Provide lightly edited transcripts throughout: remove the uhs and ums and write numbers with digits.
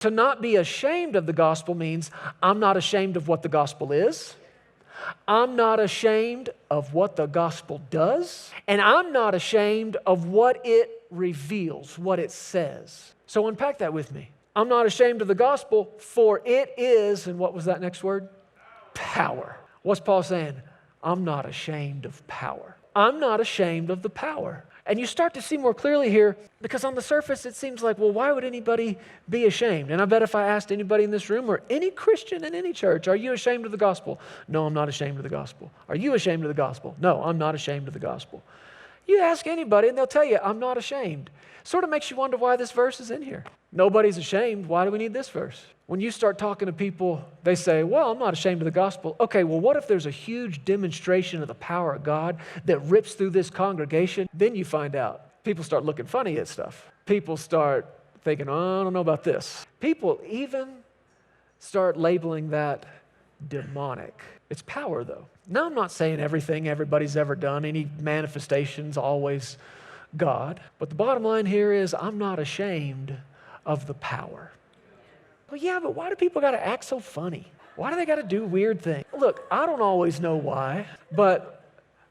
To not be ashamed of the gospel means I'm not ashamed of what the gospel is. I'm not ashamed of what the gospel does. And I'm not ashamed of what it reveals, what it says. So unpack that with me. I'm not ashamed of the gospel, for it is, and what was that next word? Power. What's Paul saying? I'm not ashamed of power. I'm not ashamed of the power. And you start to see more clearly here, because on the surface it seems like, well, why would anybody be ashamed? And I bet if I asked anybody in this room or any Christian in any church, are you ashamed of the gospel? No, I'm not ashamed of the gospel. Are you ashamed of the gospel? No, I'm not ashamed of the gospel. You ask anybody and they'll tell you, I'm not ashamed. Sort of makes you wonder why this verse is in here. Nobody's ashamed. Why do we need this verse? When you start talking to people, they say, well, I'm not ashamed of the gospel. Okay, well, what if there's a huge demonstration of the power of God that rips through this congregation? Then you find out. People start looking funny at stuff. People start thinking, oh, I don't know about this. People even start labeling that demonic. It's power, though. Now, I'm not saying everything everybody's ever done, any manifestation's always God. But the bottom line here is I'm not ashamed of the power. Well, yeah, but why do people got to act so funny? Why do they got to do weird things? Look, I don't always know why, but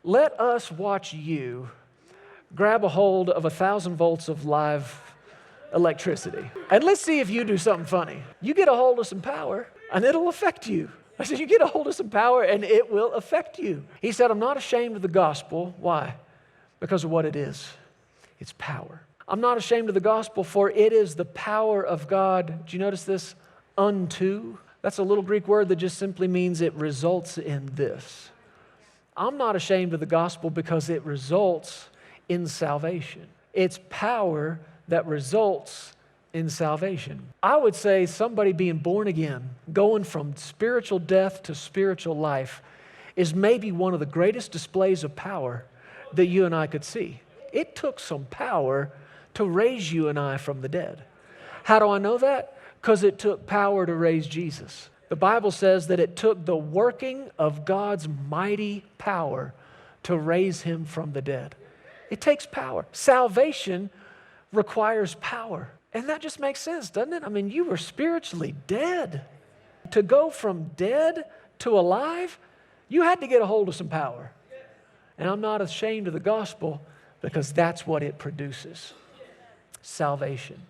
let us watch you grab a hold of 1,000 volts of live electricity. And let's see if you do something funny. You get a hold of some power and it'll affect you. I said, you get a hold of some power and it will affect you. He said, I'm not ashamed of the gospel. Why? Because of what it is. It's power. I'm not ashamed of the gospel, for it is the power of God. Do you notice this? Unto. That's a little Greek word that just simply means it results in this. I'm not ashamed of the gospel because it results in salvation. It's power that results in salvation. I would say somebody being born again, going from spiritual death to spiritual life, is maybe one of the greatest displays of power that you and I could see. It took some power to raise you and I from the dead. How do I know that? Because it took power to raise Jesus. The Bible says that it took the working of God's mighty power to raise him from the dead. It takes power. Salvation requires power. And that just makes sense, doesn't it? I mean, you were spiritually dead. To go from dead to alive, you had to get a hold of some power. And I'm not ashamed of the gospel because that's what it produces. Salvation.